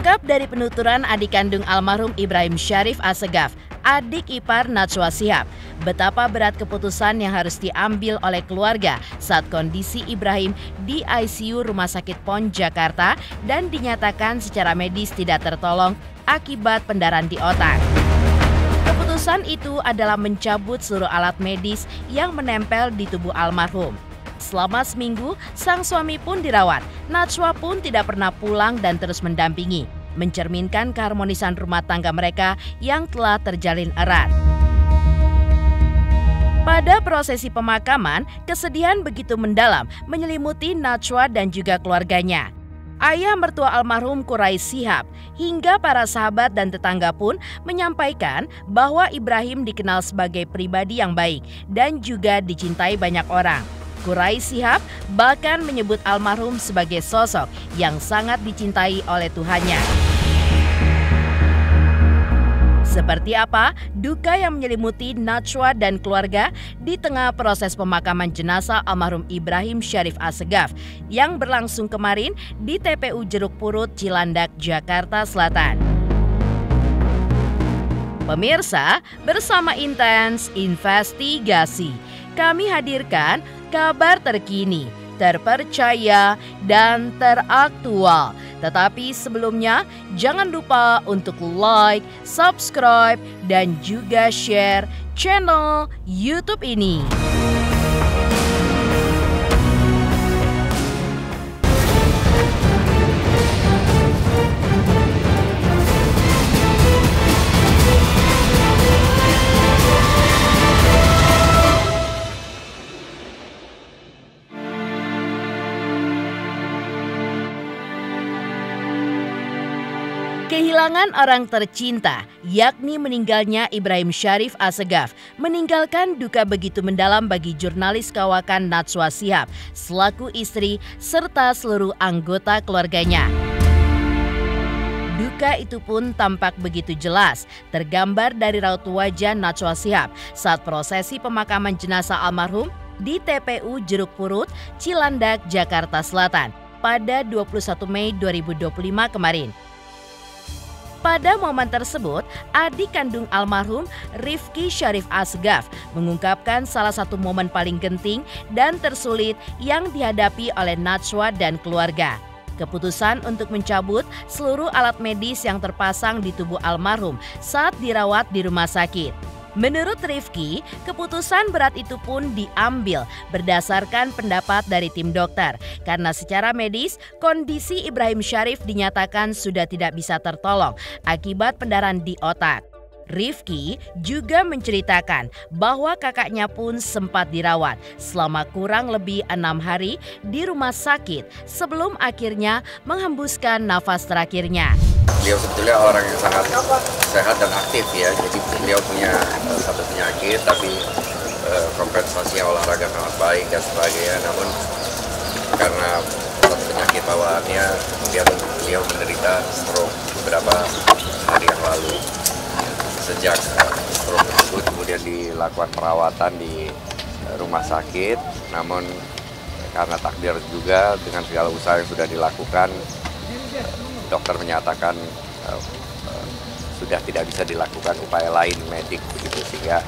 Terungkap dari penuturan adik kandung almarhum Ibrahim Syarif Assegaf, adik ipar Najwa Shihab, betapa berat keputusan yang harus diambil oleh keluarga saat kondisi Ibrahim di ICU Rumah Sakit PON Jakarta dan dinyatakan secara medis tidak tertolong akibat pendarahan di otak. Keputusan itu adalah mencabut seluruh alat medis yang menempel di tubuh almarhum. Selama seminggu, sang suami pun dirawat. Najwa pun tidak pernah pulang dan terus mendampingi, mencerminkan keharmonisan rumah tangga mereka yang telah terjalin erat. Pada prosesi pemakaman, kesedihan begitu mendalam menyelimuti Najwa dan juga keluarganya. Ayah mertua almarhum Quraish Shihab hingga para sahabat dan tetangga pun menyampaikan bahwa Ibrahim dikenal sebagai pribadi yang baik dan juga dicintai banyak orang. Quraish Shihab bahkan menyebut almarhum sebagai sosok yang sangat dicintai oleh Tuhannya. Seperti apa duka yang menyelimuti Najwa dan keluarga di tengah proses pemakaman jenazah almarhum Ibrahim Syarif Assegaf yang berlangsung kemarin di TPU Jeruk Purut, Cilandak, Jakarta Selatan. Pemirsa, bersama Intens Investigasi, kami hadirkan kabar terkini, terpercaya, dan teraktual. Tetapi sebelumnya, jangan lupa untuk like, subscribe, dan juga share channel YouTube ini. Kehilangan orang tercinta, yakni meninggalnya Ibrahim Syarif Assegaf, meninggalkan duka begitu mendalam bagi jurnalis kawakan Najwa Shihab, selaku istri serta seluruh anggota keluarganya. Duka itu pun tampak begitu jelas, tergambar dari raut wajah Najwa Shihab saat prosesi pemakaman jenazah almarhum di TPU Jeruk Purut, Cilandak, Jakarta Selatan pada 21 Mei 2025 kemarin. Pada momen tersebut, adik kandung almarhum Rifki Syarif Assegaf mengungkapkan salah satu momen paling genting dan tersulit yang dihadapi oleh Najwa dan keluarga. Keputusan untuk mencabut seluruh alat medis yang terpasang di tubuh almarhum saat dirawat di rumah sakit. Menurut Rifki, keputusan berat itu pun diambil berdasarkan pendapat dari tim dokter karena secara medis kondisi Ibrahim Syarif dinyatakan sudah tidak bisa tertolong akibat pendarahan di otak. Rifki juga menceritakan bahwa kakaknya pun sempat dirawat selama kurang lebih 6 hari di rumah sakit sebelum akhirnya menghembuskan nafas terakhirnya. Beliau sebetulnya orang yang sangat sehat dan aktif ya, jadi beliau punya satu penyakit tapi kompensasinya olahraga sangat baik dan sebagainya, namun karena satu penyakit bawaannya kemudian beliau menderita stroke beberapa hari yang lalu. Sejak stroke tersebut kemudian dilakukan perawatan di rumah sakit, namun karena takdir juga dengan segala usaha yang sudah dilakukan, dokter menyatakan sudah tidak bisa dilakukan upaya lain medik begitu, sehingga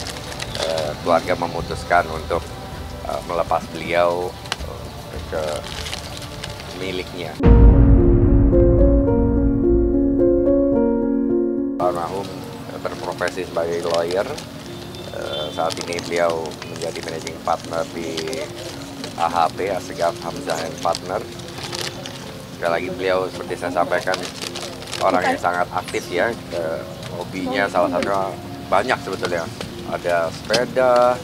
keluarga memutuskan untuk melepas beliau ke miliknya. Almarhum berprofesi sebagai lawyer, saat ini beliau menjadi managing partner di AHP, Assegaf Hamzah & Partner. Sekali lagi beliau seperti saya sampaikan orang yang sangat aktif ya, hobinya salah satunya banyak sebetulnya, ada sepeda,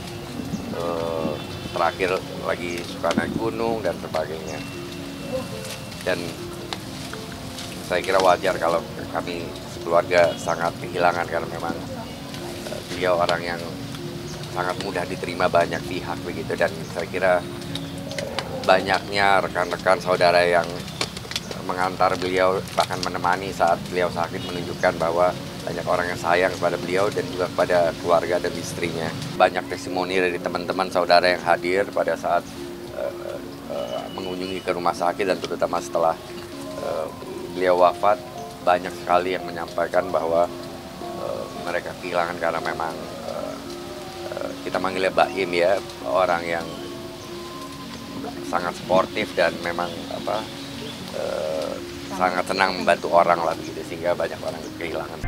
terakhir lagi suka naik gunung dan sebagainya. Dan saya kira wajar kalau kami keluarga sangat kehilangan karena memang beliau orang yang sangat mudah diterima banyak pihak begitu, dan saya kira banyaknya rekan-rekan saudara yang mengantar beliau bahkan menemani saat beliau sakit menunjukkan bahwa banyak orang yang sayang kepada beliau dan juga kepada keluarga dan istrinya. Banyak testimoni dari teman-teman saudara yang hadir pada saat mengunjungi ke rumah sakit dan terutama setelah beliau wafat, banyak sekali yang menyampaikan bahwa mereka kehilangan karena memang kita manggilnya Baim ya, orang yang sangat sportif dan memang sangat senang membantu orang lah begitu, sehingga banyak orang kehilangan.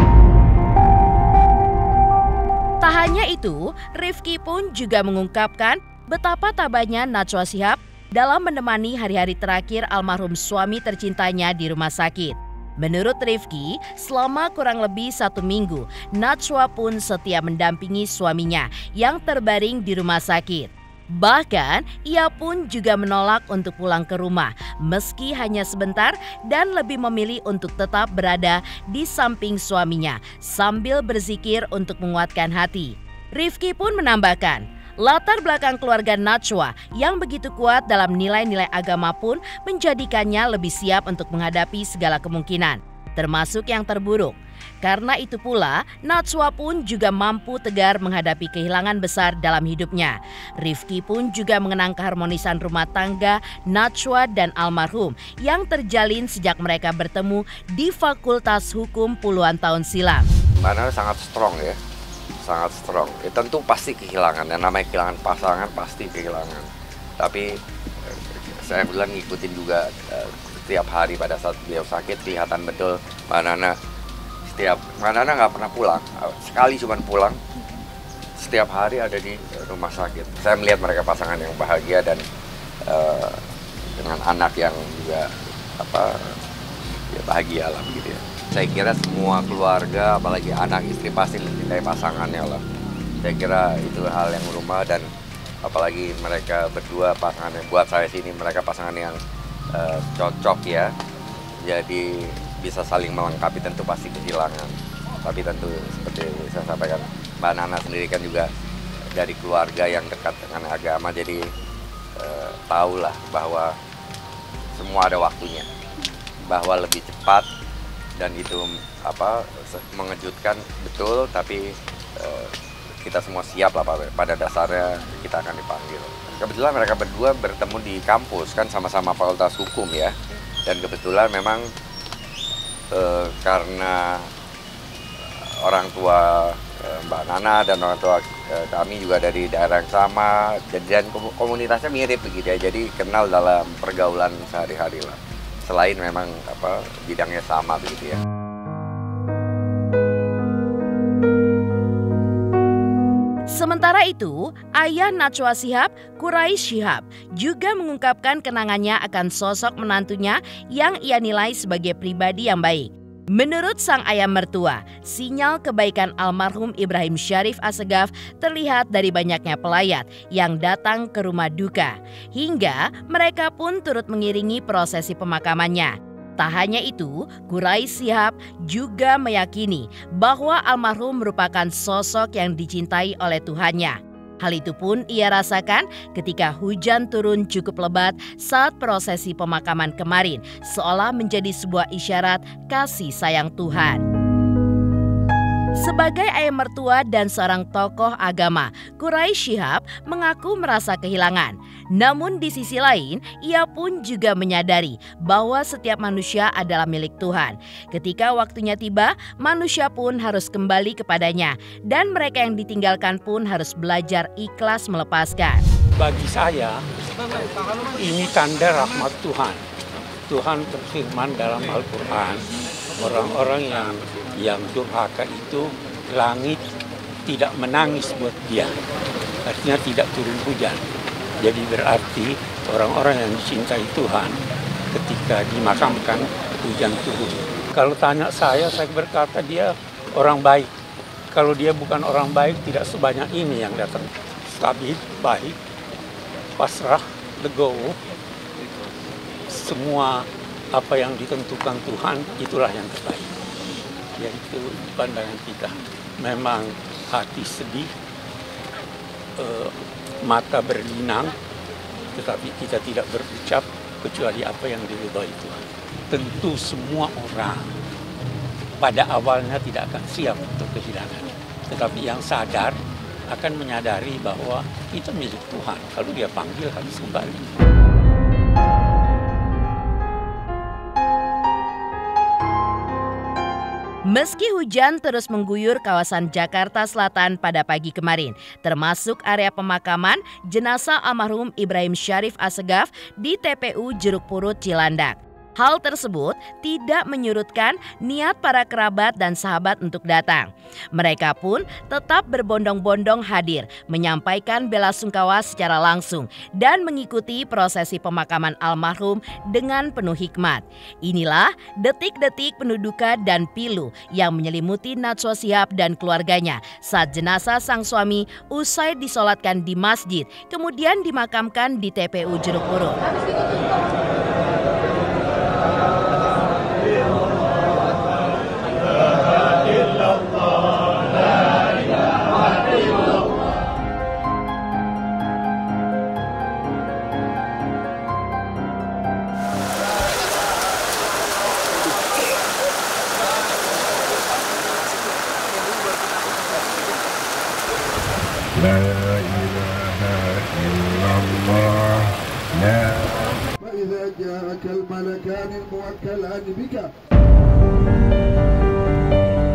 Tak hanya itu, Rifki pun juga mengungkapkan betapa tabahnya Najwa Shihab dalam menemani hari-hari terakhir almarhum suami tercintanya di rumah sakit. Menurut Rifki, selama kurang lebih 1 minggu, Najwa pun setia mendampingi suaminya yang terbaring di rumah sakit. Bahkan, ia pun juga menolak untuk pulang ke rumah, meski hanya sebentar dan lebih memilih untuk tetap berada di samping suaminya sambil berzikir untuk menguatkan hati. Rifki pun menambahkan, latar belakang keluarga Najwa yang begitu kuat dalam nilai-nilai agama pun menjadikannya lebih siap untuk menghadapi segala kemungkinan, termasuk yang terburuk. Karena itu pula, Najwa pun juga mampu tegar menghadapi kehilangan besar dalam hidupnya. Rifki pun juga mengenang keharmonisan rumah tangga Najwa dan almarhum yang terjalin sejak mereka bertemu di Fakultas Hukum puluhan tahun silam. Mana sangat strong ya, sangat strong. Ya, tentu pasti kehilangan, yang namanya kehilangan pasangan pasti kehilangan. Tapi saya bilang ngikutin juga setiap hari pada saat beliau sakit, kelihatan betul Mbak Nana nggak pernah pulang, sekali cuma pulang, setiap hari ada di rumah sakit. Saya melihat mereka pasangan yang bahagia dan dengan anak yang juga ya bahagia lah gitu ya. Saya kira semua keluarga, apalagi anak istri pasti mencintai pasangannya lah. Saya kira itu hal yang rumah, dan apalagi mereka berdua pasangan yang buat saya sini mereka pasangan yang cocok ya. Jadi bisa saling melengkapi, tentu pasti kehilangan. Tapi tentu seperti saya sampaikan, Mbak Nana sendiri kan juga dari keluarga yang dekat dengan agama, jadi tahulah bahwa semua ada waktunya, bahwa lebih cepat dan itu mengejutkan betul, tapi kita semua siap lah pada dasarnya kita akan dipanggil. Kebetulan mereka berdua bertemu di kampus kan, sama-sama Fakultas Hukum ya, dan kebetulan memang karena orang tua Mbak Nana dan orang tua kami juga dari daerah yang sama, dan komunitasnya mirip begitu ya, jadi kenal dalam pergaulan sehari-hari lah, selain memang bidangnya sama begitu ya. Sementara itu, ayah Najwa Shihab, Quraish Shihab, juga mengungkapkan kenangannya akan sosok menantunya yang ia nilai sebagai pribadi yang baik. Menurut sang ayah mertua, sinyal kebaikan almarhum Ibrahim Syarif Assegaf terlihat dari banyaknya pelayat yang datang ke rumah duka, hingga mereka pun turut mengiringi prosesi pemakamannya. Tak hanya itu, Quraish Shihab juga meyakini bahwa almarhum merupakan sosok yang dicintai oleh Tuhannya. Hal itu pun ia rasakan ketika hujan turun cukup lebat saat prosesi pemakaman kemarin, seolah menjadi sebuah isyarat kasih sayang Tuhan. Sebagai ayah mertua dan seorang tokoh agama, Quraish Shihab mengaku merasa kehilangan. Namun di sisi lain, ia pun juga menyadari bahwa setiap manusia adalah milik Tuhan. Ketika waktunya tiba, manusia pun harus kembali kepadanya, dan mereka yang ditinggalkan pun harus belajar ikhlas melepaskan. Bagi saya, ini tanda rahmat Tuhan. Tuhan berfirman dalam Al-Quran, orang-orang yang durhaka itu, langit tidak menangis buat dia, artinya tidak turun hujan. Jadi berarti orang-orang yang dicintai Tuhan ketika dimakamkan hujan turun. Kalau tanya saya berkata dia orang baik. Kalau dia bukan orang baik, tidak sebanyak ini yang datang. Stabil, baik, pasrah, legowo. Semua apa yang ditentukan Tuhan, itulah yang terbaik. Yaitu pandangan kita. Memang hati sedih, mata berlinang, tetapi kita tidak berucap kecuali apa yang diridhoi Tuhan. Tentu semua orang pada awalnya tidak akan siap untuk kehilangan. Tetapi yang sadar akan menyadari bahwa kita milik Tuhan. Kalau dia panggil harus kembali. Meski hujan terus mengguyur kawasan Jakarta Selatan pada pagi kemarin, termasuk area pemakaman jenazah almarhum Ibrahim Syarif Assegaf di TPU Jeruk Purut Cilandak. Hal tersebut tidak menyurutkan niat para kerabat dan sahabat untuk datang. Mereka pun tetap berbondong-bondong hadir, menyampaikan bela sungkawa secara langsung dan mengikuti prosesi pemakaman almarhum dengan penuh hikmat. Inilah detik-detik pendudukan dan pilu yang menyelimuti Najwa Shihab dan keluarganya saat jenazah sang suami usai disolatkan di masjid, kemudian dimakamkan di TPU Jeruk Purut. La ilaha illallah la فإذا جاءك الملكان الموكلان بك.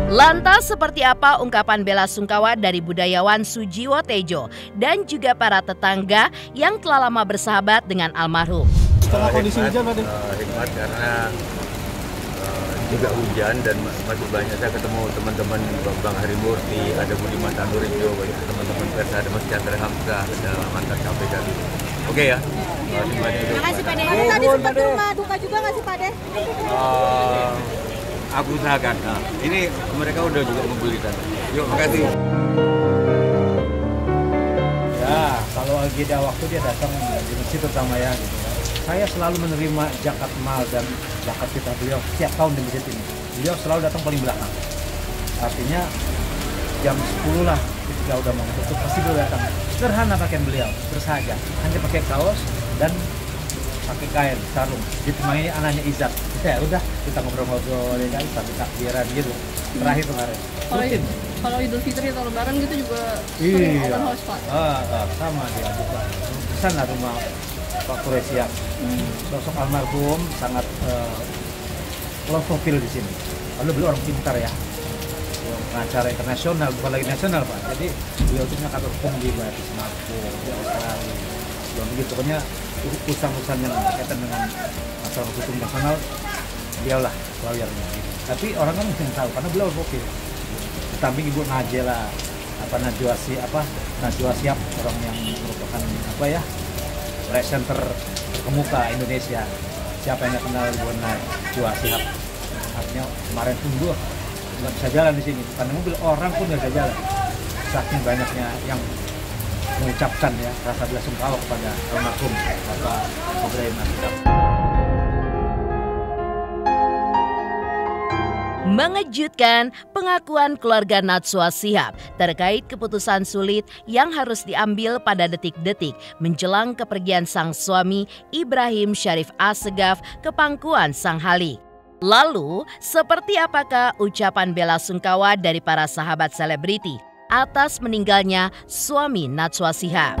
Lantas seperti apa ungkapan bela sungkawa dari budayawan Sujiwo Tejo dan juga para tetangga yang telah lama bersahabat dengan almarhum? Kondisi hujan tadi? Hikmat karena juga hujan dan masih banyak. Saya ketemu teman-teman Bang Harimurti, ada Budiman Tanurijo, banyak teman-teman pers, ada Mas Chandra Hamzah, ada mantan KPK. Oke ya. Terima kasih Pak De. Tadi sempat di rumah duka juga nggak sih Pak De? Aku usahakan. Nah, ini mereka udah juga membelikan. Yuk, makasih. Ya, kalau lagi ada waktu dia datang di masjid terutama ya gitu. Saya selalu menerima zakat mal dan zakat fitrah beliau setiap tahun di masjid ini. Beliau selalu datang paling belakang. Artinya jam 10 lah ketika udah mau tutup pasti beliau datang. Sederhana pakaian beliau, bersahaja, hanya pakai kaos dan pakai kain sarung. Ditemani anaknya Izat. Ya udah kita ngobrol-ngobrol ya kan sampai takbiran gitu. Terakhir kemarin. Kalau Idul Fitri atau Lebaran gitu juga iya. open house Pak. Sama dia juga. Pesan lah rumah Pak Quraisyah. Sosok almarhum sangat profil di sini. Lalu beliau orang pintar ya, pengacara internasional, bukan lagi nasional Pak. Jadi beliau itu punya kantor hukum di Maroko, di Australia. Belum begitu, pokoknya urusan-urusan yang berkaitan dengan masalah hukum nasional, beliaulah lawyernya. Tapi orang kan mungkin tahu karena beliau profil. Samping Ibu Najela, Najwa Shihab, orang yang merupakan presenter terkemuka Indonesia. Siapa yang nggak kenal Ibu Najwa Shihab? Artinya kemarin pun gue nggak bisa jalan di sini, karena mobil orang pun nggak bisa jalan. Saking banyaknya yang mengucapkan ya rasa bela sungkawa kepada almarhum Bapak Ibrahim Assegaf. Mengejutkan pengakuan keluarga Najwa Shihab terkait keputusan sulit yang harus diambil pada detik-detik menjelang kepergian sang suami Ibrahim Syarif Assegaf ke pangkuan Sang Halik. Lalu, seperti apakah ucapan bela sungkawa dari para sahabat selebriti atas meninggalnya suami Najwa Shihab?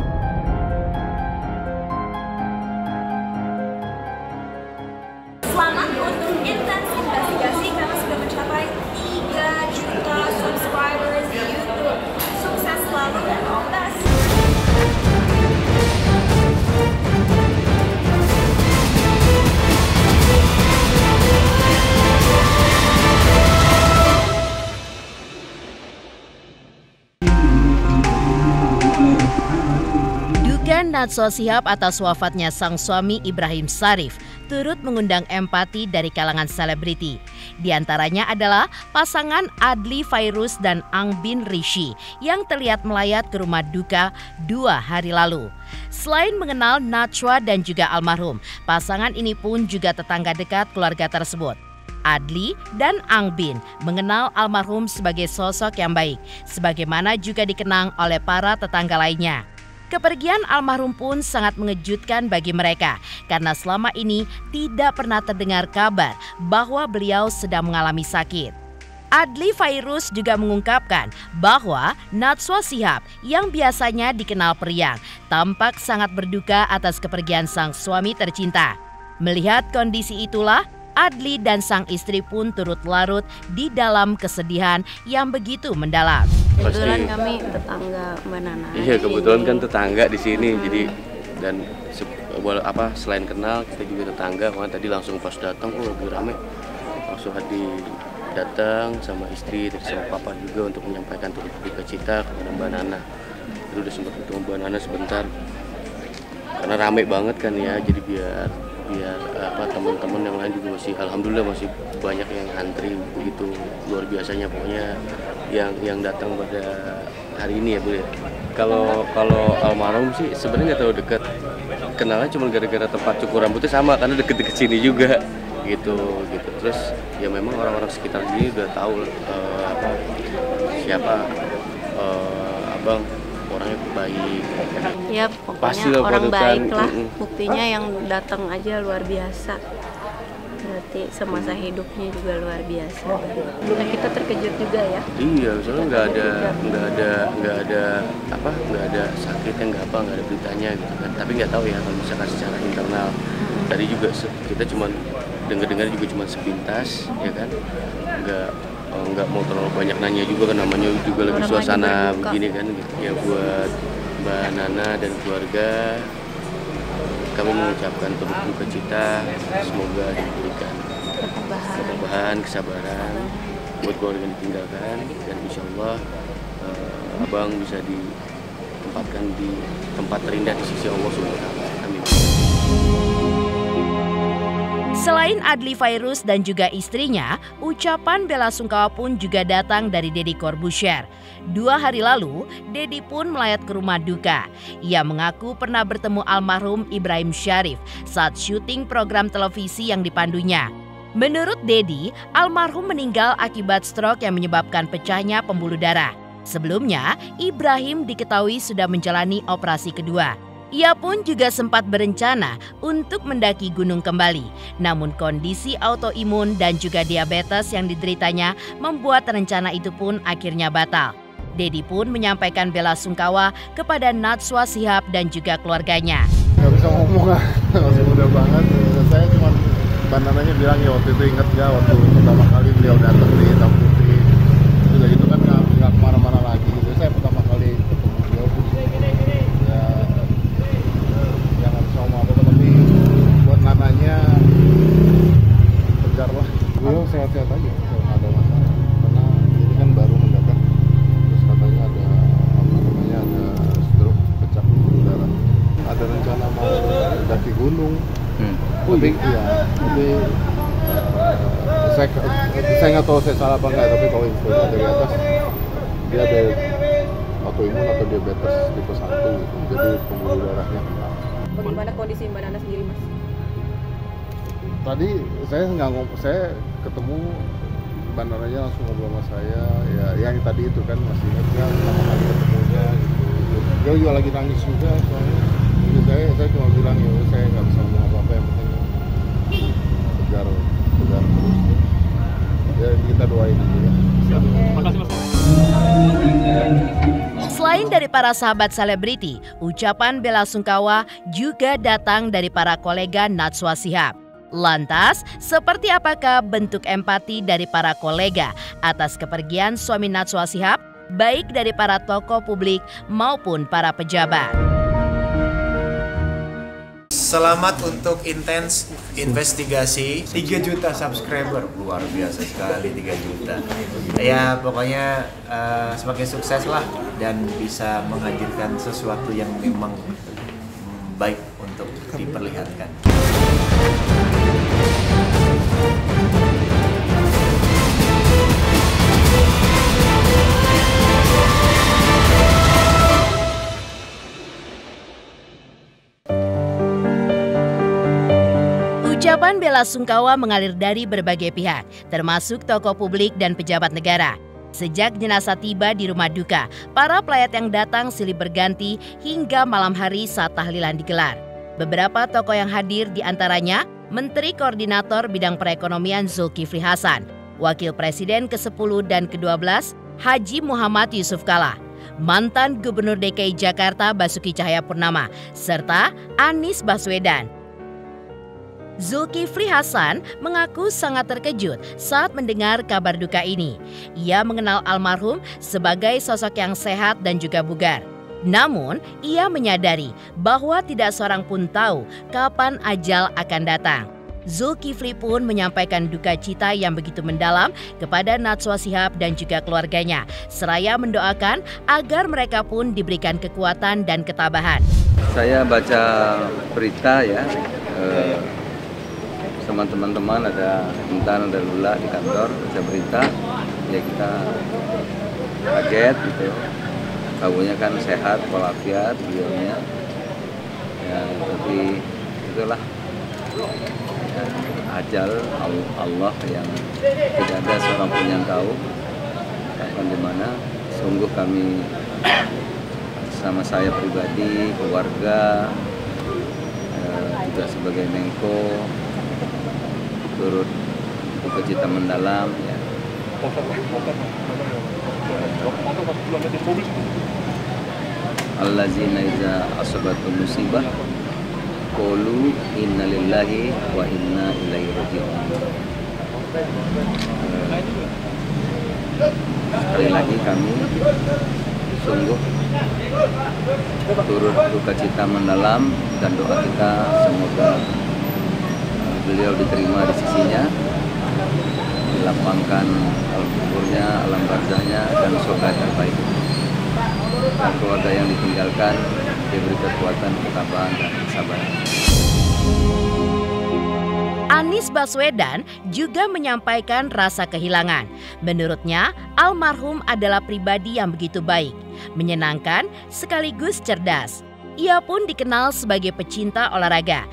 Selamat untuk intens investigasi karena sudah mencapai 3 juta subscribers di YouTube. Sukses selalu dan all the best. Duka Najwa Shihab atas wafatnya sang suami Ibrahim Syarif turut mengundang empati dari kalangan selebriti. Di antaranya adalah pasangan Adly Fairuz dan Angbin Rishi yang terlihat melayat ke rumah duka 2 hari lalu. Selain mengenal Najwa dan juga almarhum, pasangan ini pun juga tetangga dekat keluarga tersebut. Adly dan Angbin mengenal almarhum sebagai sosok yang baik, sebagaimana juga dikenang oleh para tetangga lainnya. Kepergian almarhum pun sangat mengejutkan bagi mereka karena selama ini tidak pernah terdengar kabar bahwa beliau sedang mengalami sakit. Adly Fairuz juga mengungkapkan bahwa Najwa Shihab yang biasanya dikenal periang tampak sangat berduka atas kepergian sang suami tercinta. Melihat kondisi itulah, Adli dan sang istri pun turut larut di dalam kesedihan yang begitu mendalam. Kebetulan kami tetangga Mbak Nana. Iya, kebetulan kan tetangga di sini, jadi dan selain kenal kita juga tetangga. Makanya tadi langsung pas datang, lebih rame. Langsung Hadi datang sama istri, terus sama papa juga untuk menyampaikan turut duka cita kepada Mbak Nana. Jadi udah sempat ketemu Mbak Nana sebentar. Karena rame banget kan ya, jadi biar teman-teman yang lain juga masih, alhamdulillah masih banyak yang antri, begitu luar biasanya pokoknya yang datang pada hari ini ya Bu. Kalau almarhum sih sebenarnya nggak terlalu dekat, kenalnya cuma gara-gara tempat cukur rambutnya sama karena deket-deket sini juga gitu. Terus ya memang orang-orang sekitar sini udah tahu siapa abang, orangnya baik. Ya pokoknya orang baik lah, buktinya yang datang aja luar biasa. Berarti semasa hidupnya juga luar biasa. Nah, kita terkejut juga ya. Iya, soalnya nggak ada sakitnya, nggak ada beritanya gitu kan. Tapi nggak tahu ya kalau misalkan secara internal. Tadi juga kita cuma dengar juga cuma sepintas, ya kan. Nggak mau terlalu banyak nanya juga kan, namanya juga lagi suasana begini kan gitu. Ya buat Mbak Nana dan keluarga, kami mengucapkan turut duka cita, semoga diberikan ketabahan, kesabaran buat keluarga yang ditinggalkan, dan insya Allah abang bisa ditempatkan di tempat terindah di sisi Allah Subhanahu. Amin. Selain Adli Fairuz dan juga istrinya, ucapan bela sungkawa pun juga datang dari Deddy Corbuzier. 2 hari lalu, Deddy pun melayat ke rumah duka. Ia mengaku pernah bertemu almarhum Ibrahim Syarif saat syuting program televisi yang dipandunya. Menurut Deddy, almarhum meninggal akibat stroke yang menyebabkan pecahnya pembuluh darah. Sebelumnya, Ibrahim diketahui sudah menjalani operasi kedua. Ia pun juga sempat berencana untuk mendaki gunung kembali. Namun kondisi autoimun dan juga diabetes yang dideritanya membuat rencana itu pun akhirnya batal. Deddy pun menyampaikan bela sungkawa kepada Najwa Shihab dan juga keluarganya. Gak bisa ngomong lah, masih muda banget. Saya cuma bandananya bilang ya waktu itu ingat gak waktu pertama kali beliau datang di Hitam Putih. Sudah gitu kan nggak kemana-mana lagi. Jadi saya pertama kali ketemu beliau ya nggak bisa ngomong apa-apa, tapi buat nananya kejar lah. Beliau sehat-sehat aja, nggak ada masalah. Karena ini kan baru mendadak, terus katanya ada stroke, pecah pembuluh darah. Ada rencana mau mendaki gunung. Tapi saya nggak tahu saya salah apa enggak, tapi kalau info dari atas dia ada autoimun atau diabetes tipe 1 gitu, jadi pembuluh darahnya. Bagaimana kondisi Mbak Nana sendiri, Mas? Tadi saya nggak ngomong, saya ketemu Mbak Nananya langsung ngobrol sama saya, ya yang tadi itu kan masih ingat kan pertama kali ketemunya gitu. Dia juga lagi nangis juga soalnya. Jadi saya cuma bilang ya saya nggak bisa ngomong apa-apa, yang penting tegar terus. Ya kita doain aja ya. Selain dari para sahabat selebriti, ucapan bela sungkawa juga datang dari para kolega Najwa Shihab. Lantas, seperti apakah bentuk empati dari para kolega atas kepergian suami Najwa Shihab, baik dari para tokoh publik maupun para pejabat? Selamat untuk Intens investigasi 3 juta subscriber, luar biasa sekali 3 juta. Ya pokoknya semakin sukses lah dan bisa menghadirkan sesuatu yang memang baik untuk diperlihatkan. Ucapan bela sungkawa mengalir dari berbagai pihak, termasuk tokoh publik dan pejabat negara. Sejak jenazah tiba di rumah duka, para pelayat yang datang silih berganti hingga malam hari saat tahlilan digelar. Beberapa tokoh yang hadir diantaranya Menteri Koordinator Bidang Perekonomian Zulkifli Hasan, Wakil Presiden ke-10 dan ke-12 Haji Muhammad Yusuf Kalla, mantan Gubernur DKI Jakarta Basuki Cahayapurnama, serta Anies Baswedan. Zulkifli Hasan mengaku sangat terkejut saat mendengar kabar duka ini. Ia mengenal almarhum sebagai sosok yang sehat dan juga bugar. Namun, ia menyadari bahwa tidak seorang pun tahu kapan ajal akan datang. Zulkifli pun menyampaikan duka cita yang begitu mendalam kepada Najwa Shihab dan juga keluarganya, seraya mendoakan agar mereka pun diberikan kekuatan dan ketabahan. Saya baca berita ya, sama teman-teman ada Intan, ada Lula di kantor, baca berita, ya kita kaget gitu. Tahunya kan sehat, walafiat beliaunya, ya tapi itulah ya, ajal Allah yang tidak ada seorang pun yang tahu kapan di mana. Sungguh kami sama saya pribadi, keluarga, juga sebagai Menko turut duka cita mendalam ya. Allazina iza asabatum musibah qalu inna lillahi wa inna ilaihi raji'un. Sekali lagi kami sungguh turut duka cita mendalam dan doa kita semoga beliau diterima di sisinya, dilapangkan alam kuburnya, alam barzahnya, dan surga terbaik. Dan keluarga yang ditinggalkan diberi kekuatan, ketabahan, dan kesabaran. Anies Baswedan juga menyampaikan rasa kehilangan. Menurutnya, almarhum adalah pribadi yang begitu baik, menyenangkan sekaligus cerdas. Ia pun dikenal sebagai pecinta olahraga.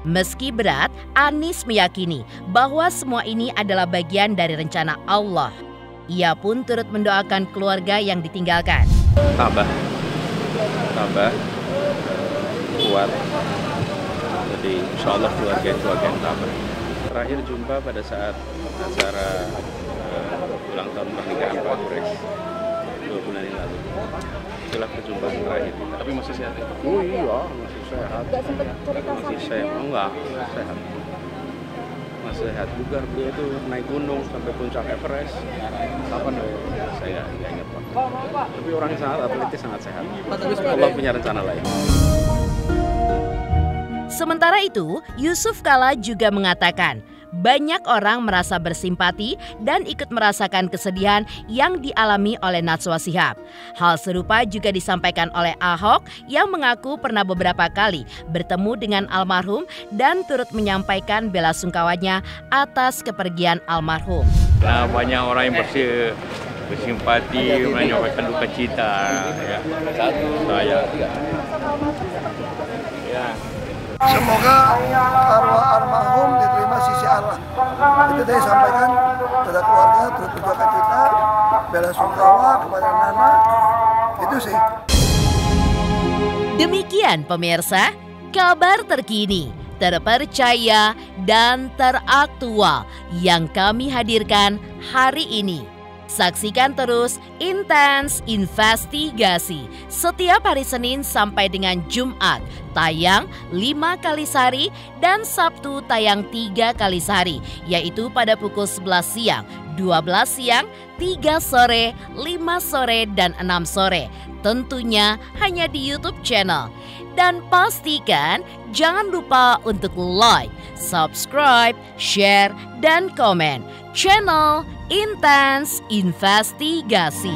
Meski berat, Anies meyakini bahwa semua ini adalah bagian dari rencana Allah. Ia pun turut mendoakan keluarga yang ditinggalkan. Tabah, kuat. Jadi insya Allah keluarga yang tabah. Terakhir jumpa pada saat acara ulang tahun pernikahan Pak Kures 2 bulan yang lalu. Itulah perjumpaan terakhir. Tapi masih sehat ya? Oh iya, masih sehat. Gak sempat cerita masih sehat? Oh, enggak, sehat. Masih sehat. Bugar beliau itu naik gunung sampai puncak Everest. Kapan ya? Saya nggak ingat Pak. Tapi orang yang sangat atletis, sangat sehat. Allah punya rencana lain. Sementara itu, Yusuf Kala juga mengatakan banyak orang merasa bersimpati dan ikut merasakan kesedihan yang dialami oleh Najwa Shihab. Hal serupa juga disampaikan oleh Ahok yang mengaku pernah beberapa kali bertemu dengan almarhum dan turut menyampaikan bela sungkawanya atas kepergian almarhum. Nah, banyak orang yang bersimpati, menyampaikan duka cita. Ya. Saya. Ya. Semoga arwah almarhum diterima sisi Allah. Itu saya sampaikan kepada keluarga, terus berduka cita, bela sungkawa kepada Nana. Itu sih. Demikian pemirsa, kabar terkini, terpercaya dan teraktual yang kami hadirkan hari ini. Saksikan terus Intens Investigasi setiap hari Senin sampai dengan Jumat tayang 5 kali sehari dan Sabtu tayang 3 kali sehari, yaitu pada pukul 11 siang, 12 siang, 3 sore, 5 sore, dan 6 sore. Tentunya hanya di YouTube channel. Dan pastikan jangan lupa untuk like, subscribe, share, dan komen channel Intens Investigasi.